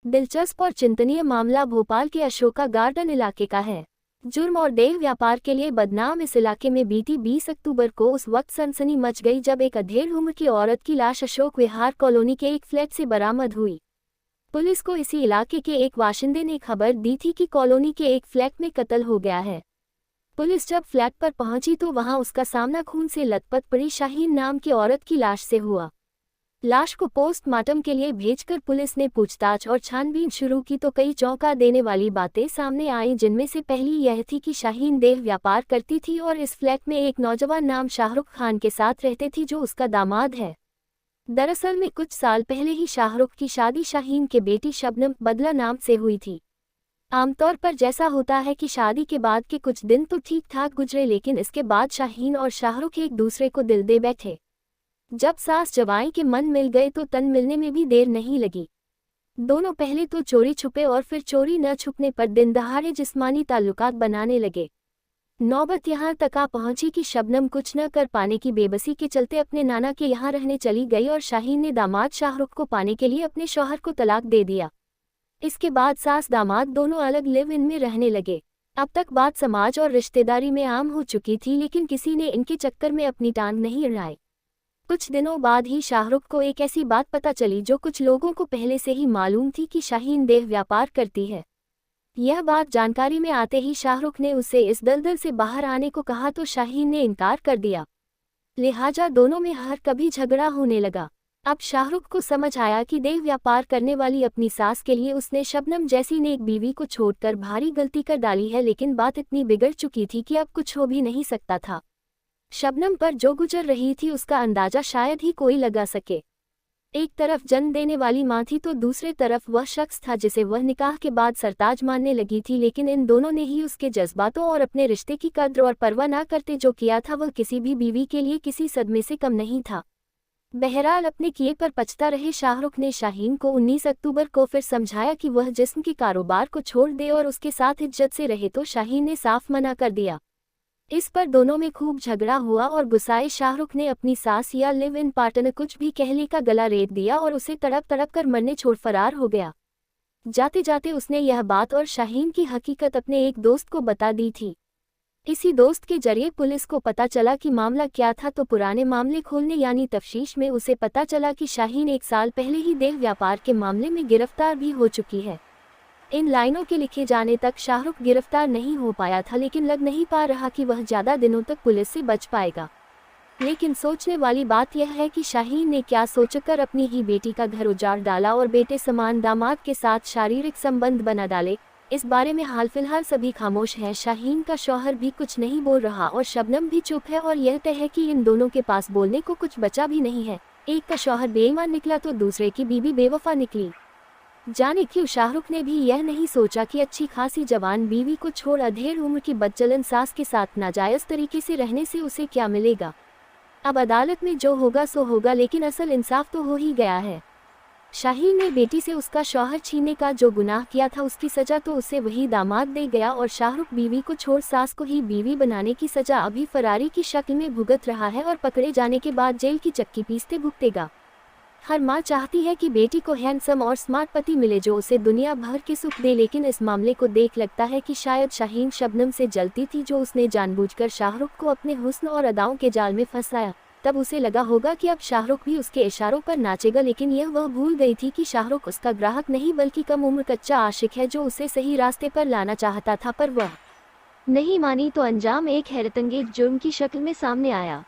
दिलचस्प और चिंतनीय मामला भोपाल के अशोका गार्डन इलाके का है। जुर्म और देह व्यापार के लिए बदनाम इस इलाके में बीती 20 अक्टूबर को उस वक्त सनसनी मच गई जब एक अधेड़ उम्र की औरत की लाश अशोक विहार कॉलोनी के एक फ्लैट से बरामद हुई। पुलिस को इसी इलाके के एक बाशिंदे ने खबर दी थी कि कॉलोनी के एक फ्लैट में कत्ल हो गया है। पुलिस जब फ्लैट पर पहुंची तो वहां उसका सामना खून से लथपथ पड़ी शाहीन नाम की औरत की लाश से हुआ। लाश को पोस्टमार्टम के लिए भेजकर पुलिस ने पूछताछ और छानबीन शुरू की तो कई चौंका देने वाली बातें सामने आईं, जिनमें से पहली यह थी कि शाहीन देह व्यापार करती थी और इस फ्लैट में एक नौजवान नाम शाहरुख खान के साथ रहते थी जो उसका दामाद है। दरअसल में कुछ साल पहले ही शाहरुख की शादी शाहीन के बेटी शबनम बदला नाम से हुई थी। आमतौर पर जैसा होता है कि शादी के बाद के कुछ दिन तो ठीक ठाक गुजरे, लेकिन इसके बाद शाहीन और शाहरुख एक दूसरे को दिल दे बैठे। जब सास जवाई के मन मिल गए तो तन मिलने में भी देर नहीं लगी। दोनों पहले तो चोरी छुपे और फिर चोरी न छुपने पर दिन दहाड़े जिस्मानी ताल्लुकात बनाने लगे। नौबत यहाँ तक आ पहुंची कि शबनम कुछ न कर पाने की बेबसी के चलते अपने नाना के यहाँ रहने चली गई और शाहीन ने दामाद शाहरुख को पाने के लिए अपने शौहर को तलाक दे दिया। इसके बाद सास दामाद दोनों अलग लिव इन में रहने लगे। अब तक बात समाज और रिश्तेदारी में आम हो चुकी थी, लेकिन किसी ने इनके चक्कर में अपनी टांग नहीं अड़ाई। कुछ दिनों बाद ही शाहरुख को एक ऐसी बात पता चली जो कुछ लोगों को पहले से ही मालूम थी कि शाहीन देह व्यापार करती है। यह बात जानकारी में आते ही शाहरुख ने उसे इस दलदल से बाहर आने को कहा तो शाहीन ने इनकार कर दिया। लिहाजा दोनों में हर कभी झगड़ा होने लगा। अब शाहरुख को समझ आया कि देह व्यापार करने वाली अपनी सास के लिए उसने शबनम जैसी नेक बीवी को छोड़कर भारी गलती कर डाली है, लेकिन बात इतनी बिगड़ चुकी थी कि अब कुछ हो भी नहीं सकता था। शबनम पर जो गुजर रही थी उसका अंदाजा शायद ही कोई लगा सके। एक तरफ जन्म देने वाली मां थी तो दूसरे तरफ वह शख्स था जिसे वह निकाह के बाद सरताज मानने लगी थी, लेकिन इन दोनों ने ही उसके जज्बातों और अपने रिश्ते की कद्र और परवाह ना करते जो किया था वह किसी भी बीवी के लिए किसी सदमे से कम नहीं था। बहरहाल अपने किए पर पछता रहे शाहरुख ने शाहीन को 19 अक्टूबर को फिर समझाया कि वह जिस्म के कारोबार को छोड़ दे और उसके साथ इज्जत से रहे, तो शाहीन ने साफ मना कर दिया। इस पर दोनों में खूब झगड़ा हुआ और गुस्साए शाहरुख ने अपनी सास या लिव इन पार्टनर कुछ भी कहले का गला रेत दिया और उसे तड़प तड़प कर मरने छोड़ फरार हो गया। जाते जाते उसने यह बात और शाहीन की हकीकत अपने एक दोस्त को बता दी थी। इसी दोस्त के जरिए पुलिस को पता चला कि मामला क्या था, तो पुराने मामले खोलने यानी तफ्तीश में उसे पता चला कि शाहीन 1 साल पहले ही देह व्यापार के मामले में गिरफ्तार भी हो चुकी है। इन लाइनों के लिखे जाने तक शाहरुख गिरफ्तार नहीं हो पाया था, लेकिन लग नहीं पा रहा कि वह ज़्यादा दिनों तक पुलिस से बच पाएगा। लेकिन सोचने वाली बात यह है कि शाहीन ने क्या सोचकर अपनी ही बेटी का घर उजाड़ डाला और बेटे समान दामाद के साथ शारीरिक संबंध बना डाले। इस बारे में हाल फिलहाल सभी खामोश हैं। शाहीन का शौहर भी कुछ नहीं बोल रहा और शबनम भी चुप है, और यह तय है कि इन दोनों के पास बोलने को कुछ बचा भी नहीं है। एक का शौहर बेईमान निकला तो दूसरे की बीवी बेवफा निकली। जाने क्यों शाहरुख ने भी यह नहीं सोचा कि अच्छी खासी जवान बीवी को छोड़ अधेड़ उम्र की बदचलन सास के साथ नाजायज तरीके से रहने से उसे क्या मिलेगा। अब अदालत में जो होगा सो होगा, लेकिन असल इंसाफ तो हो ही गया है। शाहीन ने बेटी से उसका शौहर छीनने का जो गुनाह किया था उसकी सजा तो उसे वही दामाद दे गया, और शाहरुख बीवी को छोड़ सास को ही बीवी बनाने की सजा अभी फरारी की शक्ल में भुगत रहा है और पकड़े जाने के बाद जेल की चक्की पीसते भुगतेगा। हर माँ चाहती है कि बेटी को हैंडसम और स्मार्ट पति मिले जो उसे दुनिया भर के सुख दे, लेकिन इस मामले को देख लगता है कि शायद शाहीन शबनम से जलती थी जो उसने जानबूझकर शाहरुख को अपने हुस्न और अदाओं के जाल में फंसाया। तब उसे लगा होगा कि अब शाहरुख भी उसके इशारों पर नाचेगा, लेकिन यह वह भूल गई थी कि शाहरुख उसका ग्राहक नहीं बल्कि कम उम्र कच्चा आशिक है जो उसे सही रास्ते पर लाना चाहता था, पर वह नहीं मानी तो अंजाम एक हैरतअंगेज जुर्म की शक्ल में सामने आया।